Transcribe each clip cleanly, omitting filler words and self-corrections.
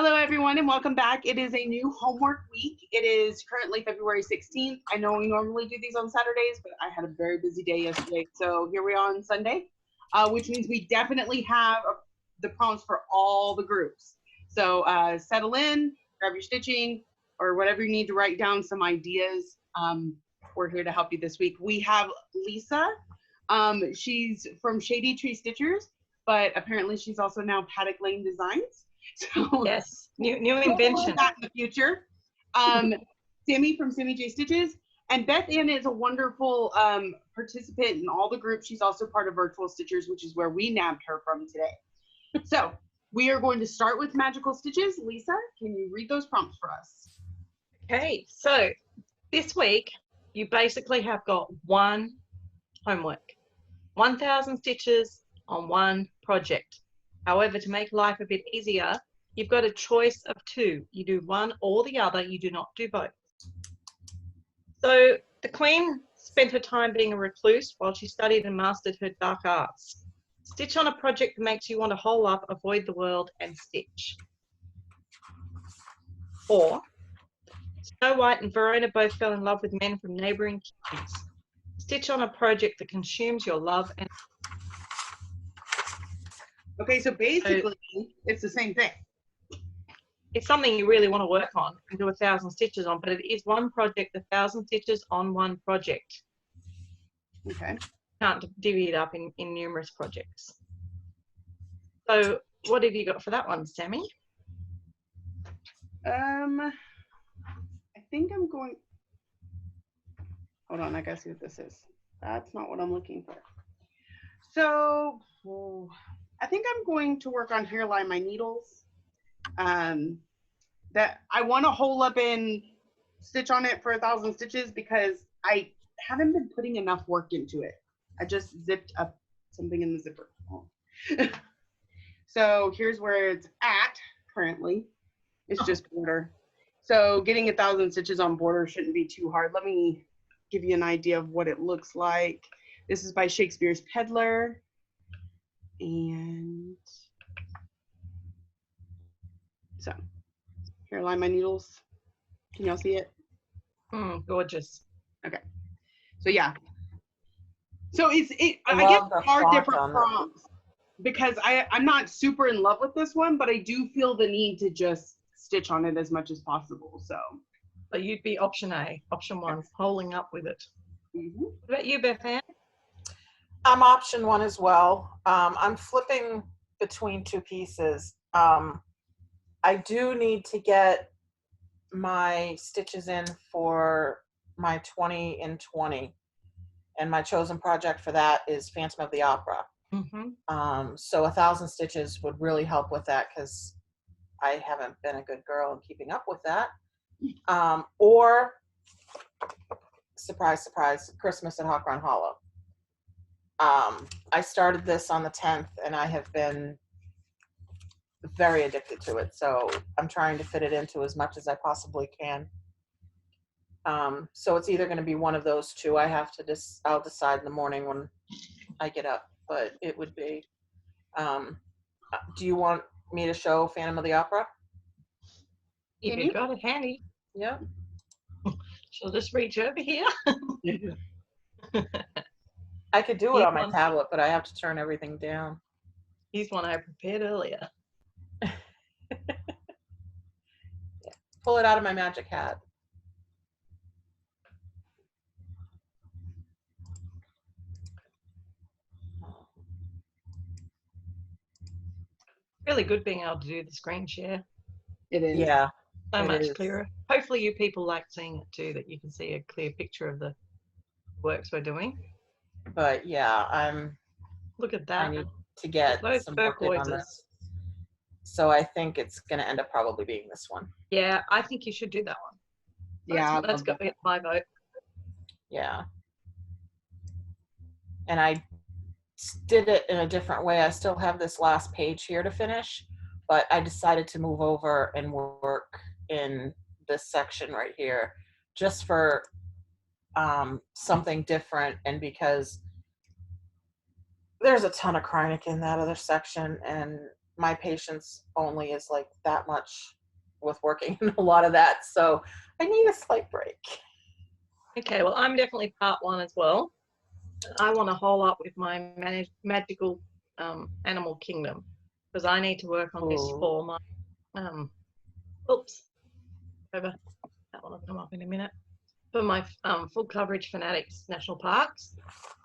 Hello, everyone, and welcome back. It is a new homework week. It is currently February 16th. I know we normally do these on Saturdays, but I had a very busy day yesterday. So here we are on Sunday, which means we definitely have the prompts for all the groups. So settle in, grab your stitching, or whatever you need to write down some ideas. We're here to help you this week. We have Lisa. She's from Shady Tree Stitchers, but apparently she's also now Paddock Lane Designs. So yes, new invention. That in the future. Sammy from Sammy J Stitches, and Beth Ann is a wonderful participant in all the groups. She's also part of Virtual Stitchers, which is where we nabbed her from today. So we are going to start with Magical Stitches. Lisa, can you read those prompts for us? Okay, so this week you basically have got one homework, 1,000 stitches on one project. However, to make life a bit easier, you've got a choice of two. You do one or the other, you do not do both. So the Queen spent her time being a recluse while she studied and mastered her dark arts. Stitch on a project that makes you want to hole up, avoid the world, and stitch. Or Snow White and Verona both fell in love with men from neighbouring kingdoms. Stitch on a project that consumes your love and... Okay, so basically it's the same thing. It's something you really want to work on and do 1,000 stitches on, but it is one project, 1,000 stitches on one project. Okay. Can't divvy it up in numerous projects. So what have you got for that one, Sammy? I think I'm going, hold on, I gotta see what this is. That's not what I'm looking for. So I think I'm going to work on Here Lie My Needles. That I want to hole up and stitch on it for 1,000 stitches because I haven't been putting enough work into it. I just zipped up something in the zipper. Oh. So here's where it's at currently. It's just border. So getting 1,000 stitches on border shouldn't be too hard. Let me give you an idea of what it looks like. This is by Shakespeare's Peddler. And so here lie my needles. Can y'all see it? Gorgeous. Okay. So yeah. So I guess there are different prompts because I'm not super in love with this one, but I do feel the need to just stitch on it as much as possible. So. But you'd be option A, option one, holding up with it. Mm-hmm. What about you, Beth Ann? I'm option one as well. I'm flipping between two pieces. I do need to get my stitches in for my 20 in 20. And my chosen project for that is Phantom of the Opera. Mm-hmm. So 1,000 stitches would really help with that because I haven't been a good girl in keeping up with that. Or, surprise, surprise, Christmas at Hawk Run Hollow. I started this on the 10th and I have been very addicted to it. So I'm trying to fit it into as much as I possibly can. So it's either going to be one of those two. I have to I'll decide in the morning when I get up, but it would be, do you want me to show Phantom of the Opera? If you've got it handy. Yeah. She'll just reach over here. I could do it on my tablet, but I have to turn everything down. Here's one I prepared earlier. Yeah. Pull it out of my magic hat. Really good being able to do the screen share. It is. Yeah. So much clearer. Hopefully you people like seeing it too, that you can see a clear picture of the works we're doing. But yeah, look at that. I need to get some work in on this. So I think it's going to end up probably being this one. Yeah, I think you should do that one. Yeah. Let's go get my vote. Yeah. And I did it in a different way. I still have this last page here to finish, but I decided to move over and work in this section right here just for something different, and because there's a ton of Kreinik in that other section, and my patience only is like that much with working in a lot of that. So I need a slight break. Okay, well, I'm definitely part one as well. I want to hole up with my magical animal kingdom because I need to work on this for my, oops, over, that one will come up in a minute, for my full coverage Fanatics National Parks.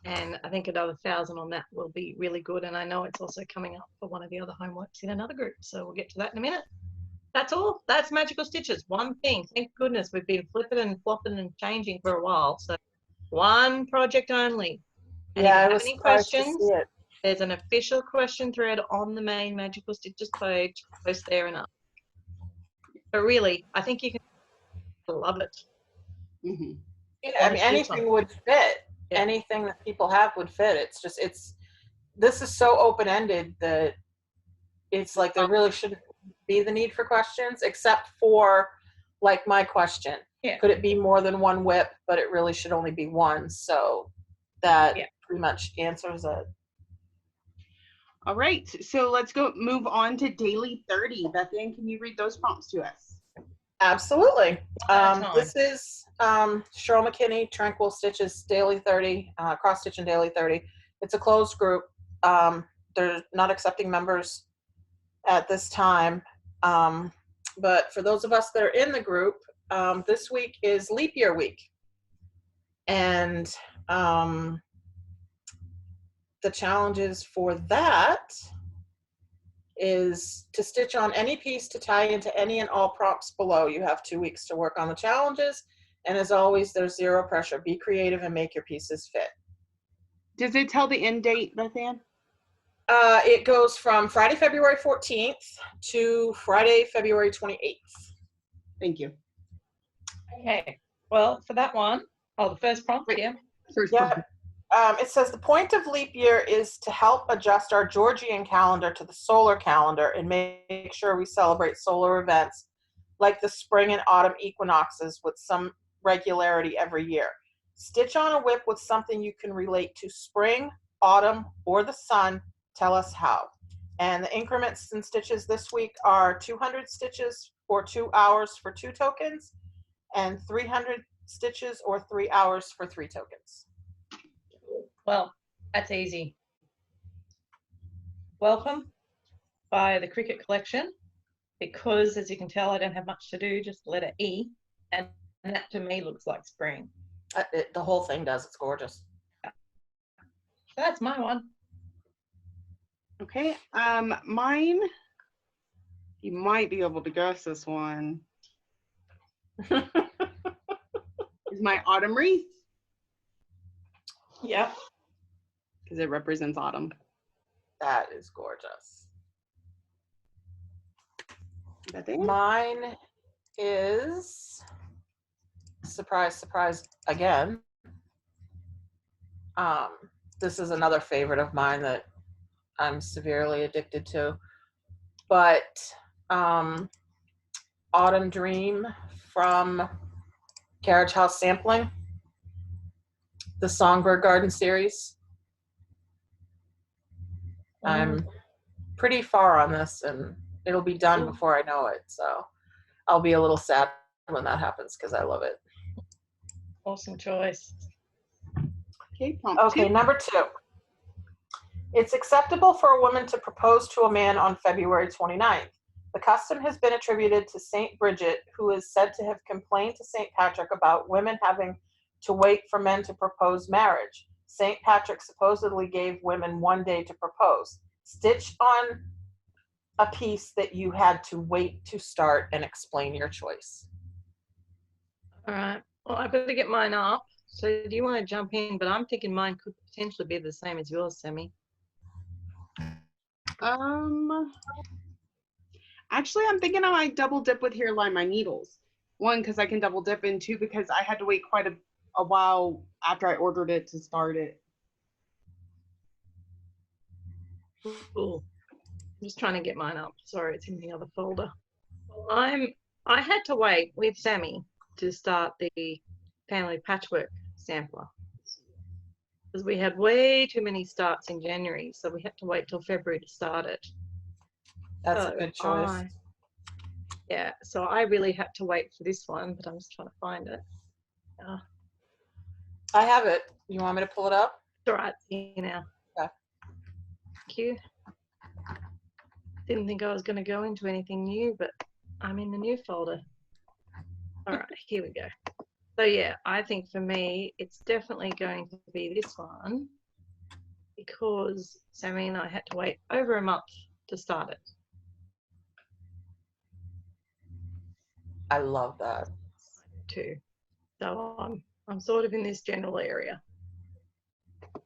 And I think another 1,000 on that will be really good. And I know it's also coming up for one of the other homeworks in another group. So we'll get to that in a minute. That's all. That's Magical Stitches. One thing. Thank goodness we've been flipping and flopping and changing for a while. So one project only. And Yeah, if I you have was any surprised to questions, see it. there's an official question thread on the main Magical Stitches page. Post there and up. But really, I think you can love it. Mm-hmm. Yeah, I mean, anything would fit. Yeah. Anything that people have would fit. It's just, this is so open-ended that it's like there really shouldn't be the need for questions, except for like my question. Yeah. Could it be more than one whip, but it really should only be one? So that pretty much answers it. All right, so let's move on to daily 30. Beth Ann, can you read those prompts to us? Absolutely. This is Cheryl McKinney, Tranquil Stitches Daily 30, Cross Stitching Daily 30. It's a closed group. They're not accepting members at this time. But for those of us that are in the group, this week is leap year week. And the challenges for that is to stitch on any piece to tie into any and all prompts below. You have 2 weeks to work on the challenges. And as always, there's zero pressure. Be creative and make your pieces fit. Does it tell the end date, Beth Ann? It goes from Friday, February 14th to Friday, February 28th. Thank you. Okay. Well, for that one, the first prompt, Wait, yeah. First prompt. It says the point of leap year is to help adjust our Georgian calendar to the solar calendar and make sure we celebrate solar events like the spring and autumn equinoxes with some regularity every year. Stitch on a whip with something you can relate to spring, autumn, or the sun. Tell us how. And the increments in stitches this week are 200 stitches or 2 hours for 2 tokens and 300 stitches or 3 hours for 3 tokens. Well, that's easy. Welcome by the Cricket Collection, because as you can tell, I don't have much to do, just letter E, and that to me looks like spring. The whole thing does. It's gorgeous. So that's my one. Okay, mine, you might be able to guess this one. Is my autumn wreath. Yeah. Because it represents autumn. That is gorgeous. Beth Ann? Mine is, surprise, surprise, again. This is another favorite of mine that I'm severely addicted to. But Autumn Dream from Carriage House Sampling, the Songbird Garden series. I'm pretty far on this, and it'll be done before I know it. So I'll be a little sad when that happens because I love it. Awesome choice. Okay, Okay, number 2. It's acceptable for a woman to propose to a man on February 29th. The custom has been attributed to Saint Bridget, who is said to have complained to Saint Patrick about women having to wait for men to propose marriage. Saint Patrick supposedly gave women 1 day to propose. Stitch on a piece that you had to wait to start and explain your choice. All right. Well, I've got to get mine up. So do you want to jump in? But I'm thinking mine could potentially be the same as yours, Sammy. Actually, I'm thinking I might double dip with Here Lie My Needles. 1, because I can double dip, and 2, because I had to wait quite a while after I ordered it to start it. Cool. I'm just trying to get mine up. Sorry, it's in the other folder. I had to wait with Sammy to start the family patchwork sampler because we had way too many starts in January, so we had to wait till February to start it. That's a So good choice. Yeah, so I really had to wait for this one, but I'm just trying to find it. I have it. You want me to pull it up? It's all right, see now. Okay. Thank you. Didn't think I was going to go into anything new, but I'm in the new folder. All right, here we go. So yeah, I think for me, it's definitely going to be this one because Sammy and I had to wait over a month to start it. I love that. Too. So I'm sort of in this general area.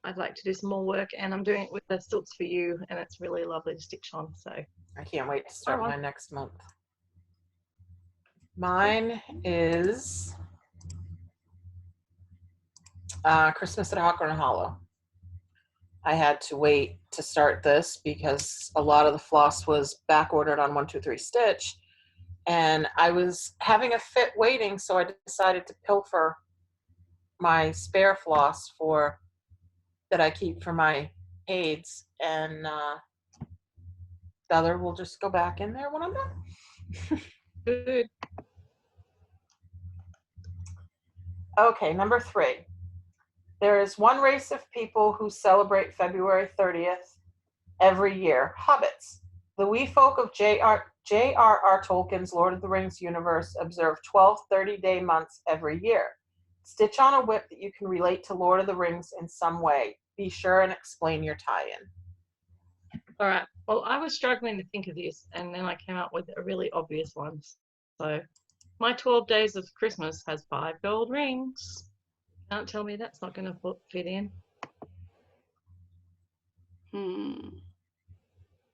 I'd like to do some more work, and I'm doing it with the Silks for You, and it's really lovely to stitch on. So I can't wait to start Oh. my next month. Mine is Christmas at Hawthorne Hollow. I had to wait to start this because a lot of the floss was back ordered on 123 Stitch, and I was having a fit waiting, so I decided to pilfer my spare floss that I keep for my aids, and the other will just go back in there when I'm done. good. Okay, number 3. There is one race of people who celebrate February 30th every year, hobbits. The wee folk of J.R.R. Tolkien's Lord of the Rings universe observe 12 30-day months every year. Stitch on a whip that you can relate to Lord of the Rings in some way. Be sure and explain your tie-in. All right. Well, I was struggling to think of this, and then I came up with a really obvious one. So my 12 Days of Christmas has 5 gold rings. Can't tell me that's not going to fit in.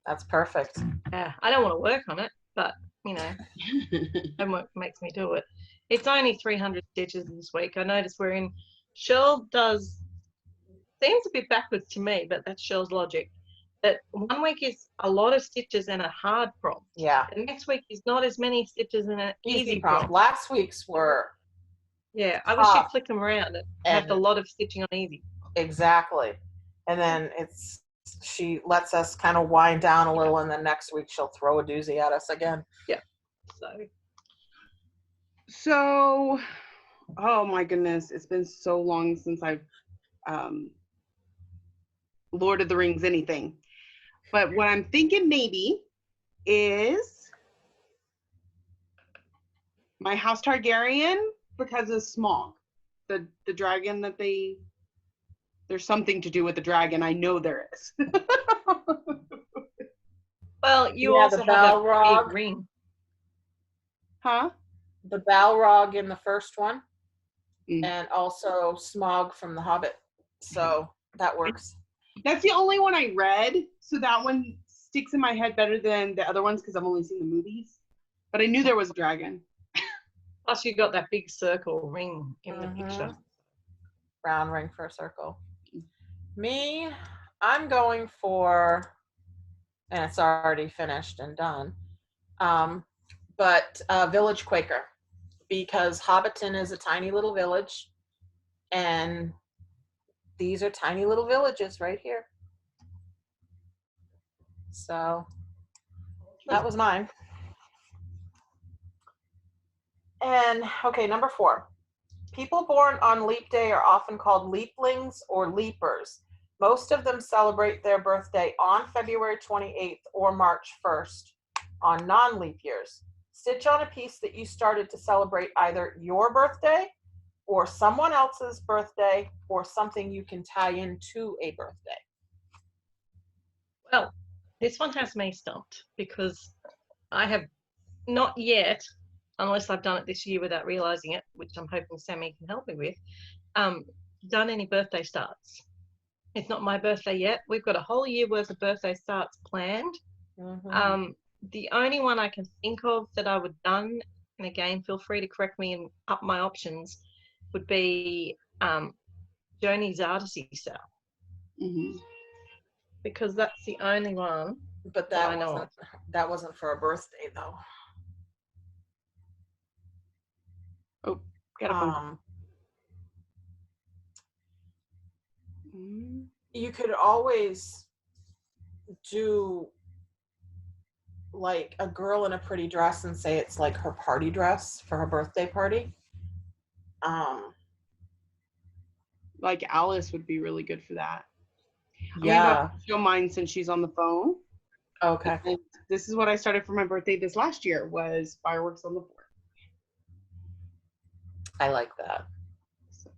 That's perfect. Yeah, I don't want to work on it, but you know, homework makes me do it. It's only 300 stitches this week. I noticed we're in. Cheryl seems a bit backwards to me, but that's Cheryl's logic. That one week is a lot of stitches and a hard prompt. Yeah. The next week is not as many stitches and an easy prompt. Last week's were. Yeah, I wish she'd flick them around and have a lot of stitching on easy. Exactly. And then she lets us kind of wind down a little, and then next week she'll throw a doozy at us again. Yeah. So, oh my goodness, it's been so long since I've Lord of the Rings anything. But what I'm thinking maybe is my House Targaryen because of Smaug, the dragon that there's something to do with the dragon. I know there is. Well, you also the have a Balrog. big ring. Huh? The Balrog in the first one, and also Smaug from The Hobbit. So that works. That's the only one I read, so that one sticks in my head better than the other ones because I've only seen the movies. But I knew there was a dragon. Plus, you got that big circle ring in the picture. Round ring for a circle. Me, I'm going for, and it's already finished and done, but Village Quaker, because Hobbiton is a tiny little village, and these are tiny little villages right here. So that was mine. And okay, number 4. People born on leap day are often called leaplings or leapers. Most of them celebrate their birthday on February 28th or March 1st on non-leap years. Stitch on a piece that you started to celebrate either your birthday or someone else's birthday or something you can tie into a birthday. Well, this one has me stumped because I have not yet, unless I've done it this year without realizing it, which I'm hoping Sammy can help me with, done any birthday starts. It's not my birthday yet. We've got a whole year worth of birthday starts planned. The only one I can think of that I would done, and again, feel free to correct me and up my options, would be Joni's Artisy style. Because that's the only one. But that wasn't for a birthday though. Oh, got a phone. You could always do like a girl in a pretty dress and say it's like her party dress for her birthday party. Like Alice would be really good for that. Yeah. I'm about to show mine since she's on the phone. Okay. And this is what I started for my birthday this last year was fireworks on the 4th. I like that. So,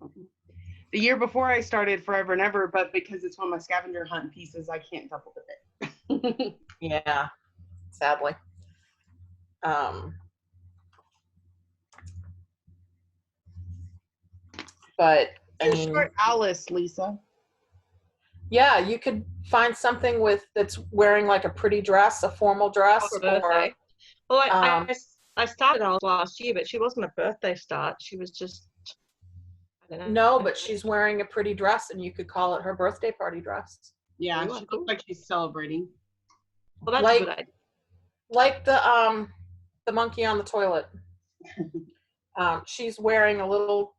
the year before I started Forever and Ever, but because it's one of my scavenger hunt pieces, I can't double dip it. Yeah, sadly. But I mean, short Alice, Lisa. yeah, you could find something that's wearing like a pretty dress, a formal dress, For birthday. Well, I started Alice last year, but she wasn't a birthday start. She was just, I don't know. No, but she's wearing a pretty dress, and you could call it her birthday party dress. Yeah, Ooh, she cool. looks like she's celebrating. Well, that's Like- a good idea. Like the monkey on the toilet. She's wearing a little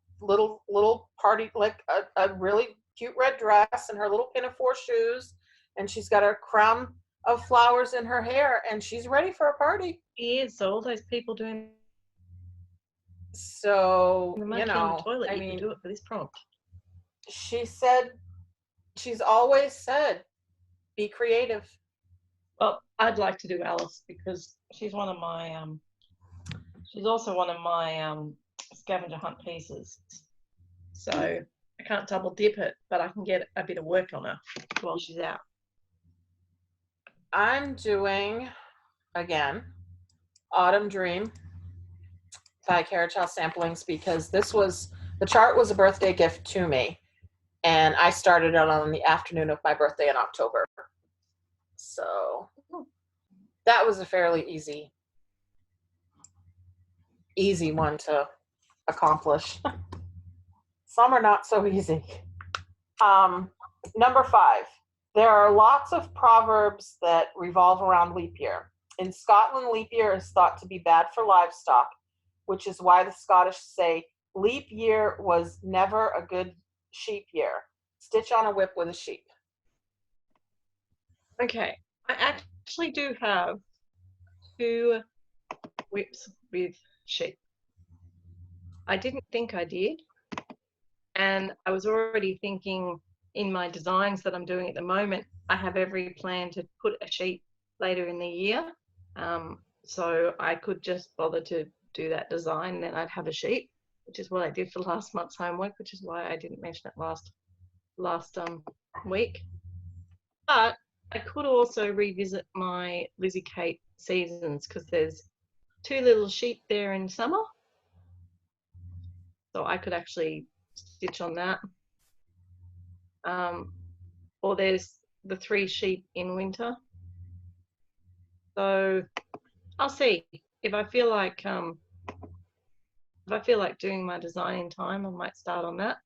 party, like a really cute red dress and her little pinafore shoes, and she's got a crown of flowers in her hair, and she's ready for a party. He is. So all those people doing So, the you monkey on the know, toilet, I you mean, can do it for this prompt. she's always said, be creative. Well, I'd like to do Alice because she's one of my she's also one of my scavenger hunt pieces. So I can't double dip it, but I can get a bit of work on her while she's out. I'm doing, again, Autumn Dream by Carriage House Samplings, because the chart was a birthday gift to me, and I started it on the afternoon of my birthday in October. So that was a fairly easy one to accomplish. Some are not so easy. Number 5, there are lots of proverbs that revolve around leap year. In Scotland, leap year is thought to be bad for livestock, which is why the Scottish say leap year was never a good sheep year. Stitch on a whip with a sheep. Okay, I actually do have 2 whips with sheep. I didn't think I did, and I was already thinking in my designs that I'm doing at the moment, I have every plan to put a sheep later in the year. So I could just bother to do that design, then I'd have a sheep, which is what I did for last month's homework, which is why I didn't mention it last week. But I could also revisit my Lizzie Kate seasons because there's 2 little sheep there in summer. So I could actually stitch on that. Or there's the 3 sheep in winter. So I'll see if I feel like doing my design in time, I might start on that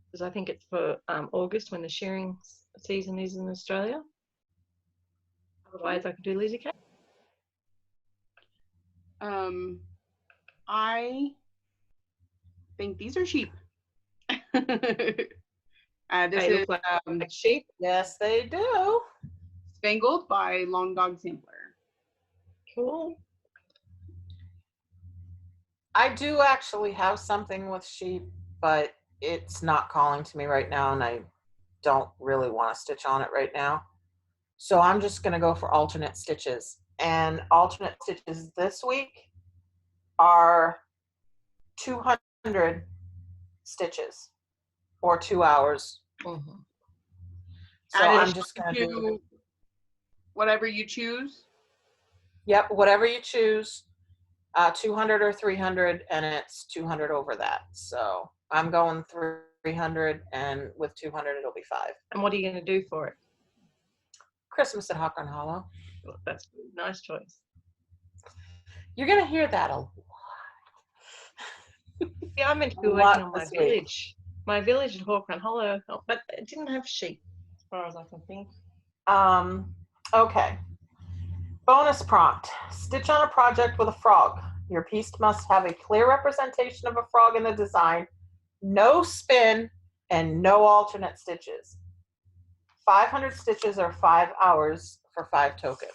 because I think it's for August when the shearing season is in Australia. Otherwise, I could do Lizzie Kate. I think these are sheep. This They is look like sheep. Yes, they do. Spangled by Long Dog Sampler. Cool. I do actually have something with sheep, but it's not calling to me right now, and I don't really want to stitch on it right now. So I'm just going to go for alternate stitches. And alternate stitches this week are 200 stitches or 2 hours. Mm-hmm. So I'm just going to do whatever you choose. Yep, whatever you choose. 200 or 300, and it's 200 over that. So I'm going 300, and with 200 it'll be 5. And what are you going to do for it? Christmas at Hawthorne Hollow. Well, that's a nice choice. You're going to hear that a lot. Yeah, I meant to be A working lot on my this week. village. My village at Hawthorne Hollow, but it didn't have sheep, as far as I can think. Okay. Bonus prompt. Stitch on a project with a frog. Your piece must have a clear representation of a frog in the design, no spin, and no alternate stitches. 500 stitches are 5 hours for 5 tokens.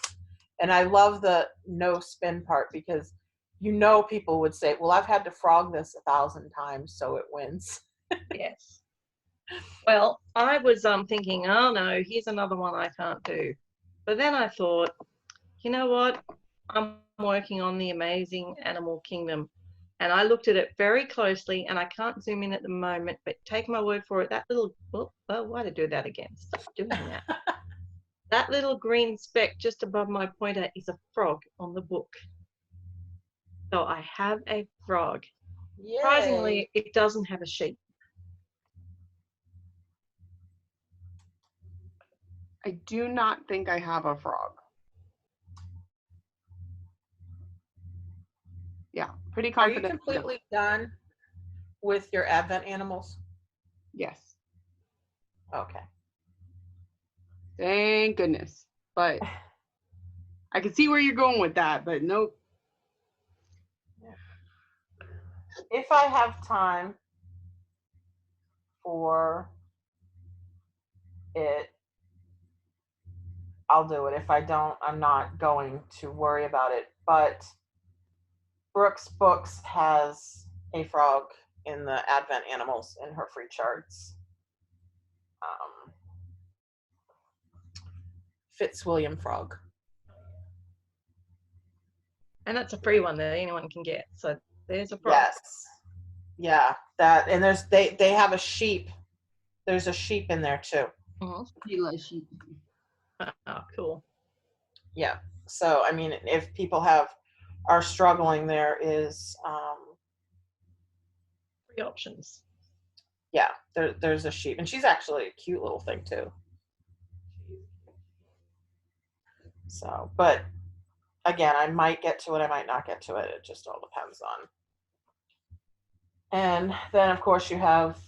And I love the no spin part because you know people would say, well, I've had to frog this 1,000 times so it wins. Yes. Well, I was thinking, oh no, here's another one I can't do. But then I thought, you know what? I'm working on the amazing animal kingdom. And I looked at it very closely, and I can't zoom in at the moment, but take my word for it, that little, oh, why did I do that again? Stop doing that. That little green speck just above my pointer is a frog on the book. So I have a frog. Yay. Surprisingly, it doesn't have a sheep. I do not think I have a frog. Yeah, pretty Are you confident. completely done with your Advent animals? Yes. Okay. Thank goodness. But I can see where you're going with that, but nope. If I have time for it, I'll do it. If I don't, I'm not going to worry about it. But Brooks Books has a frog in the Advent animals in her free charts. Fitzwilliam frog. And that's a free one that anyone can get. So there's a frog. Yes. Yeah, that, and they have a sheep. There's a sheep in there too. Mm-hmm. Sheep. Oh, cool. Yeah. So I mean, if people are struggling, there is Three options. yeah, there's a sheep, and she's actually a cute little thing too. So, but again, I might get to it, I might not get to it. It just all depends on. And then, of course, you have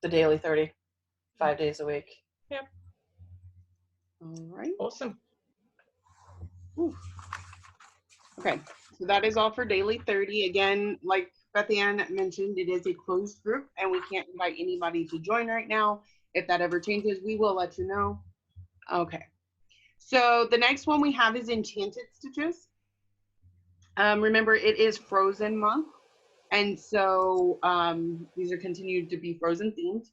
the daily 30, 5 days a week. Yep. All right. Awesome. Ooh. Okay, so that is all for daily 30. Again, like Beth Ann mentioned, it is a closed group, and we can't invite anybody to join right now. If that ever changes, we will let you know. Okay. So the next one we have is Enchanted Stitches. Remember, it is Frozen month, and so these are continued to be Frozen themed.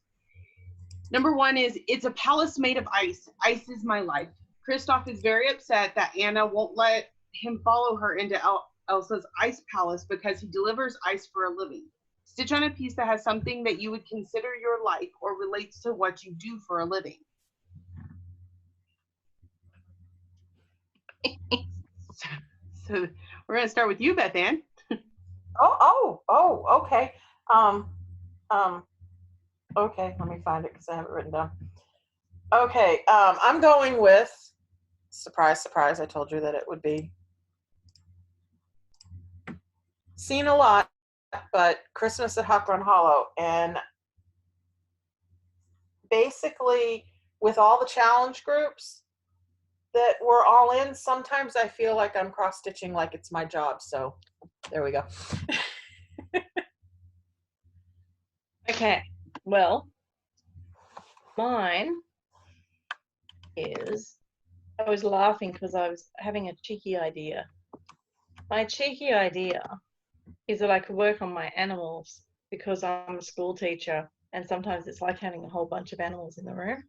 Number one is It's a Palace Made of Ice. Ice is my life. Kristoff is very upset that Anna won't let him follow her into Elsa's ice palace because he delivers ice for a living. Stitch on a piece that has something that you would consider your life or relates to what you do for a living. So we're going to start with you, Beth Ann. Okay. Okay, let me find it because I have it written down. Okay, I'm going with, surprise, surprise, I told you that it would be seen a lot, but Christmas at Huck Run Hollow. And basically, with all the challenge groups that we're all in, sometimes I feel like I'm cross-stitching like it's my job. So there we go. Okay. Well, mine is, I was laughing because I was having a cheeky idea. My cheeky idea is that I could work on my animals because I'm a school teacher, and sometimes it's like having a whole bunch of animals in the room.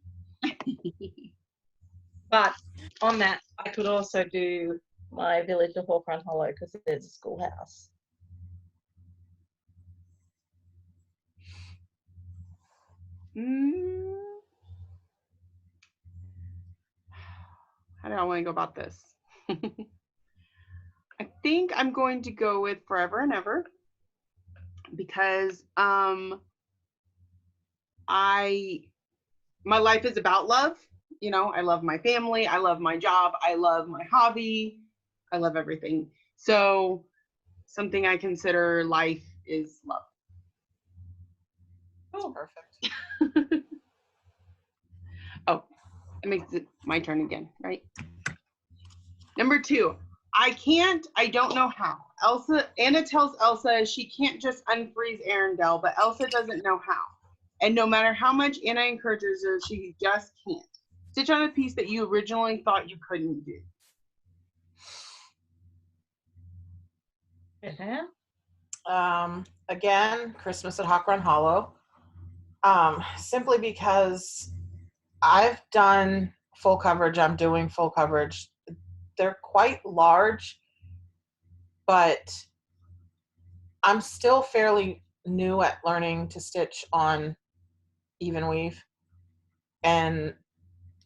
But on that, I could also do my village of Hawk Run Hollow because there's a schoolhouse. How do I want to go about this? I think I'm going to go with Forever and Ever because my life is about love. You know, I love my family, I love my job, I love my hobby, I love everything. So something I consider life is love. Oh, perfect. Oh, it makes it my turn again, right? Number two, I don't know how. Anna tells Elsa she can't just unfreeze Arendelle, but Elsa doesn't know how. And no matter how much Anna encourages her, she just can't. Stitch on a piece that you originally thought you couldn't do. Again, Christmas at Hawk Run Hollow. Simply because I've done full coverage. I'm doing full coverage. They're quite large, but I'm still fairly new at learning to stitch on even weave. And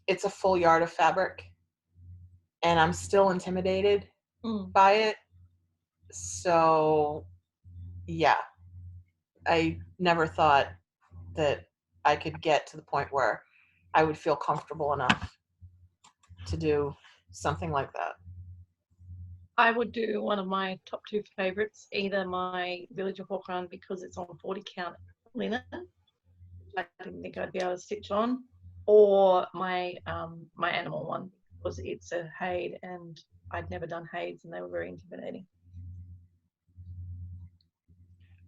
it's a full yard of fabric. And I'm still intimidated by it. So, yeah, I never thought that I could get to the point where I would feel comfortable enough to do something like that. I would do one of my top 2 favorites, either my Village of Hawk Run because it's on 40 count linen, I didn't think I'd be able to stitch on, or my my animal one because it's a Haid and I'd never done Haids and they were very intimidating.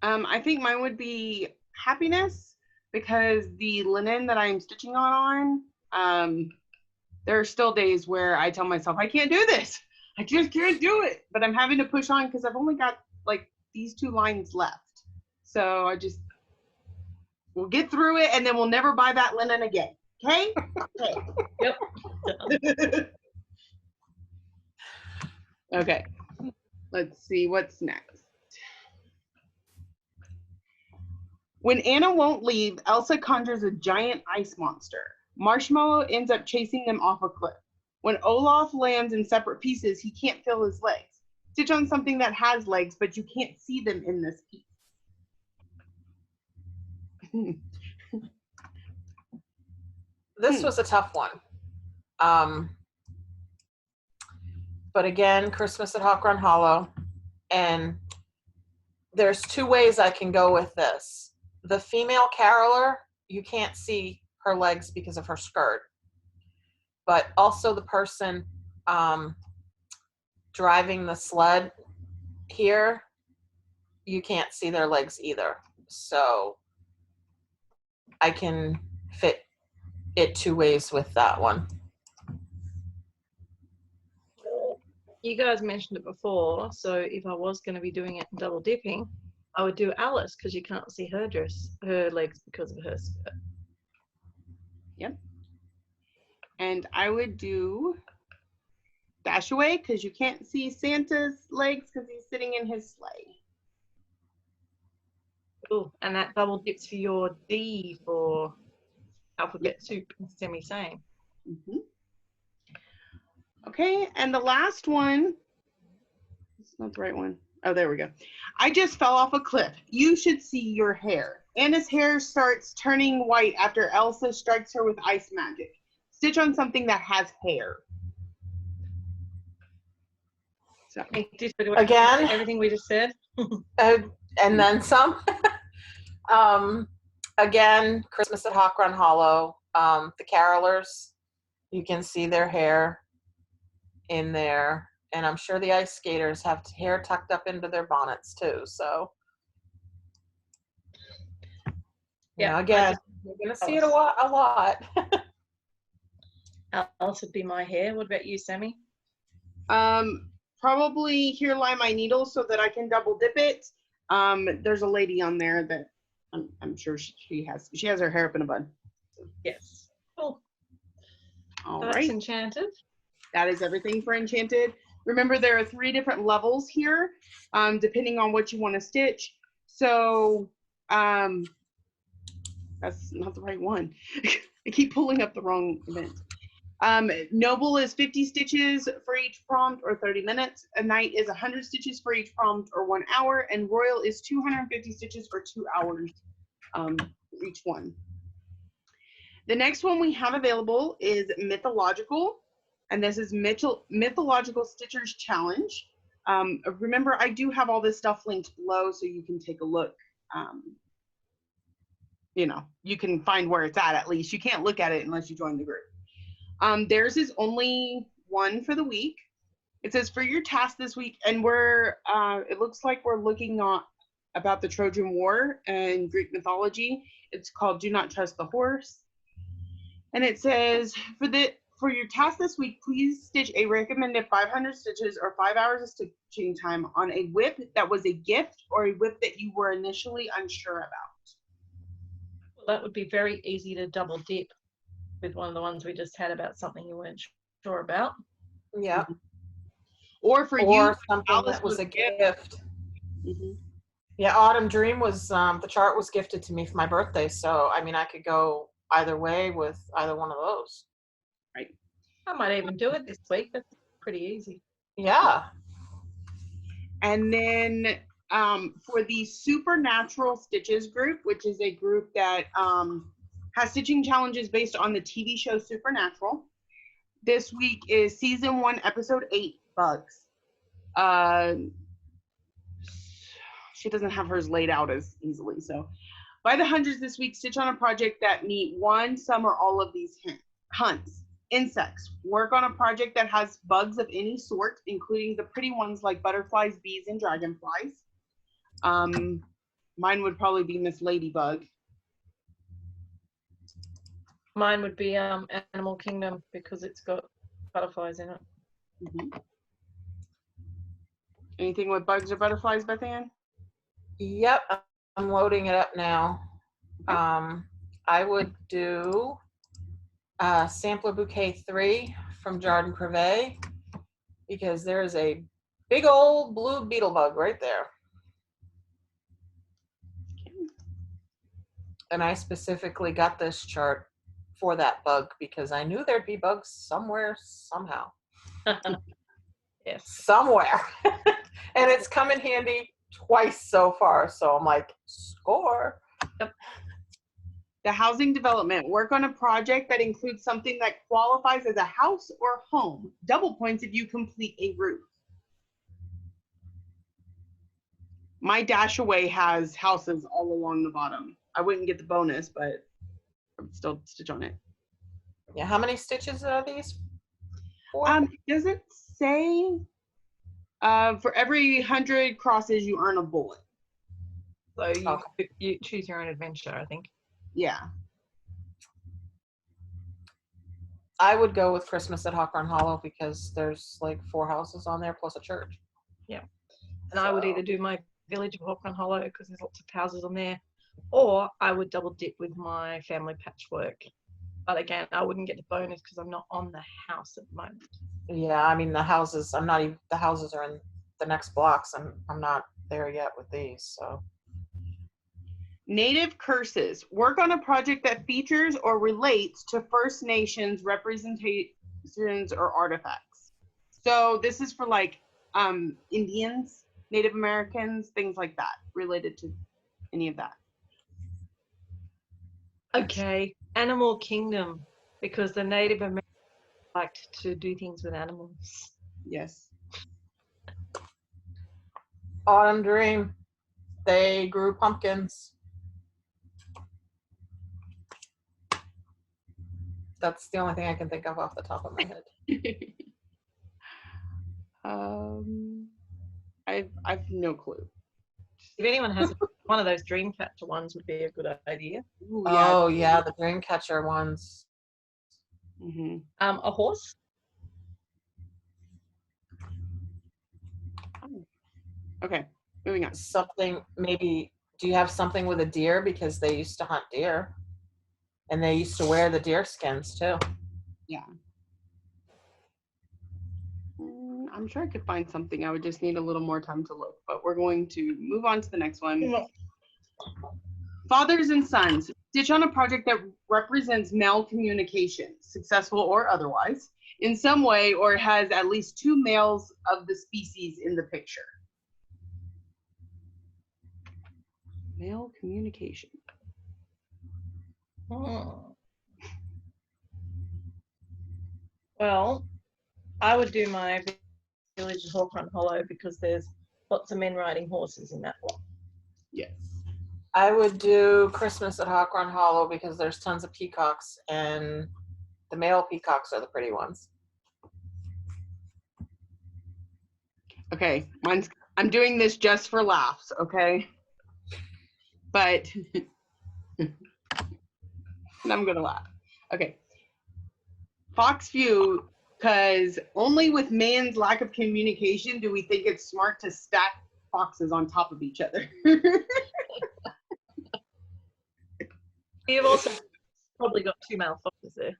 I think mine would be Happiness because the linen that I'm stitching on, there are still days where I tell myself, I can't do this. I just can't do it. But I'm having to push on because I've only got like these 2 lines left. So we'll get through it and then we'll never buy that linen again. Okay? Okay. Yep. Okay. Let's see what's next. When Anna won't leave, Elsa conjures a giant ice monster. Marshmallow ends up chasing them off a cliff. When Olaf lands in separate pieces, he can't feel his legs. Stitch on something that has legs, but you can't see them in this piece. This was a tough one. But again, Christmas at Hawk Run Hollow. And there's 2 ways I can go with this. The female caroler, you can't see her legs because of her skirt. But also the person driving the sled here, you can't see their legs either. So I can fit it 2 ways with that one. You guys mentioned it before, so if I was going to be doing it double dipping, I would do Alice because you can't see her legs because of her skirt. Yep. And I would do Dashaway because you can't see Santa's legs because he's sitting in his sleigh. Oh, and that double dips for your D for alphabet soup and semi-sane. Mm-hmm. Okay, and the last one, it's not the right one. Oh, there we go. I just fell off a cliff. You should see your hair. Anna's hair starts turning white after Elsa strikes her with ice magic. Stitch on something that has hair. So, again, everything we just said. And then some. Again, Christmas at Hawk Run Hollow. The carolers, you can see their hair in there. And I'm sure the ice skaters have hair tucked up into their bonnets too. So, yeah, again, you're going to see it a lot. Else would be my hair. What about you, Sammy? Probably here lie my needles so that I can double dip it. There's a lady on there that I'm sure she has her hair up in a bun. Yes. Cool. All That's right. Enchanted. That is everything for Enchanted. Remember, there are 3 different levels here, depending on what you want to stitch. So, that's not the right one. I keep pulling up the wrong event. Noble is 50 stitches for each prompt or 30 minutes. A Knight is 100 stitches for each prompt or 1 hour. And Royal is 250 stitches for 2 hours for each one. The next one we have available is Mythological. And this is Mythological Stitchers Challenge. Remember, I do have all this stuff linked below so you can take a look. You can find where it's at least. You can't look at it unless you join the group. Theirs is only 1 for the week. It says for your task this week, and it looks like we're looking about the Trojan War and Greek mythology. It's called Do Not Trust the Horse. And it says for your task this week, please stitch a recommended 500 stitches or 5 hours of stitching time on a WIP that was a gift or a WIP that you were initially unsure about. Well, that would be very easy to double dip with one of the ones we just had about something you weren't sure about. Yeah. Or for Or you, something Alice that was a gift. gift. Mm-hmm. Yeah, Autumn Dream was, the chart was gifted to me for my birthday. So, I mean, I could go either way with either one of those. Right. I might even do it this week. That's pretty easy. Yeah. And then for the Supernatural Stitches group, which is a group that has stitching challenges based on the TV show Supernatural, this week is season 1, episode 8, Bugs. She doesn't have hers laid out as easily. So by the hundreds this week, stitch on a project that meet one, some, or all of these hunts. Insects. Work on a project that has bugs of any sort, including the pretty ones like butterflies, bees, and dragonflies. Mine would probably be Miss Ladybug. Mine would be Animal Kingdom because it's got butterflies in it. Mm-hmm. Anything with bugs or butterflies, Beth Ann? Yep. I'm loading it up now. Okay. I would do Sampler Bouquet 3 from Jardin Privé because there's a big old blue beetle bug right there. And I specifically got this chart for that bug because I knew there'd be bugs somewhere, somehow. Yes. Somewhere. And it's come in handy twice so far. So I'm like, score. Yep. The housing development. Work on a project that includes something that qualifies as a house or home. Double points if you complete a roof. My dash away has houses all along the bottom. I wouldn't get the bonus, but I would still stitch on it. Yeah, how many stitches are these for? Does it say for every 100 crosses you earn a bullet? So you choose your own adventure, I think. Yeah. I would go with Christmas at Hawthorne Hollow because there's like 4 houses on there plus a church. Yeah. And I would either do my Village of Hawthorne Hollow because there's lots of houses on there, or I would double dip with my family patchwork. But again, I wouldn't get the bonus because I'm not on the house at the moment. Yeah, I mean the houses. I'm not even. The houses are in the next blocks. I'm not there yet with these. So. Native curses. Work on a project that features or relates to First Nations representations or artifacts. So this is for like Indians, Native Americans, things like that, related to any of that. Okay, Animal Kingdom, because the Native Americans liked to do things with animals. Yes. Autumn Dream. They grew pumpkins. That's the only thing I can think of off the top of my head. I've no clue. If anyone has one of those Dreamcatcher ones, would be a good idea. Ooh, yeah. Oh yeah, the Dreamcatcher ones. Mm-hmm. A horse. Okay, moving on. Something maybe. Do you have something with a deer because they used to hunt deer, and they used to wear the deer skins too. Yeah. I'm sure I could find something. I would just need a little more time to look, but we're going to move on to the next one. Fathers and sons. Stitch on a project that represents male communication, successful or otherwise, in some way, or has at least 2 males of the species in the picture. Male communication. Well, I would do my Village of Hawthorne Hollow because there's lots of men riding horses in that one. Yes. I would do Christmas at Hawthorne Hollow because there's tons of peacocks, and the male peacocks are the pretty ones. Okay, I'm doing this just for laughs, okay? But and I'm gonna laugh. Okay. Fox few, because only with man's lack of communication do we think it's smart to stack foxes on top of each other. You've also probably got 2 male foxes there.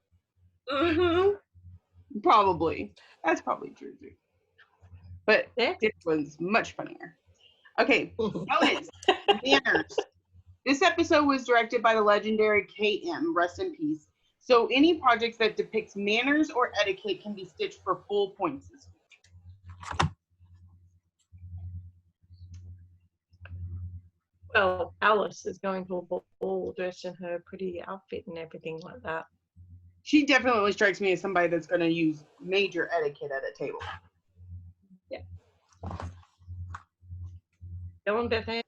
Mm-hmm. Probably. That's probably true too. But Yeah. this one's much funnier. Okay, bonus. Manners. This episode was directed by the legendary KM, rest in peace. So any projects that depicts manners or etiquette can be stitched for full points this week. Well, Alice is going to a ball dressed in her pretty outfit and everything like that. She definitely strikes me as somebody that's going to use major etiquette at a table. Yeah. Go on, Beth Ann.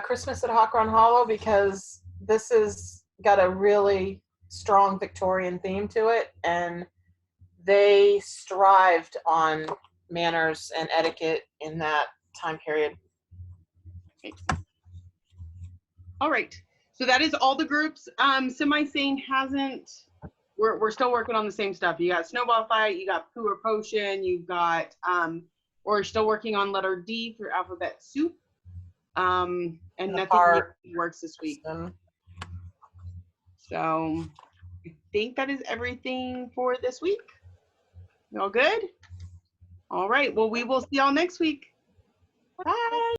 Christmas at Hawk Run Hollow, because this has got a really strong Victorian theme to it, and they strived on manners and etiquette in that time period. All right. So that is all the groups. Semi-Sane hasn't. We're still working on the same stuff. You got Snowball Fight, you got Poo or Potion, you've got we're still working on letter D for Alphabet Soup. And nothing works this week. So I think that is everything for this week. Y'all good? All right. Well, we will see y'all next week. Bye.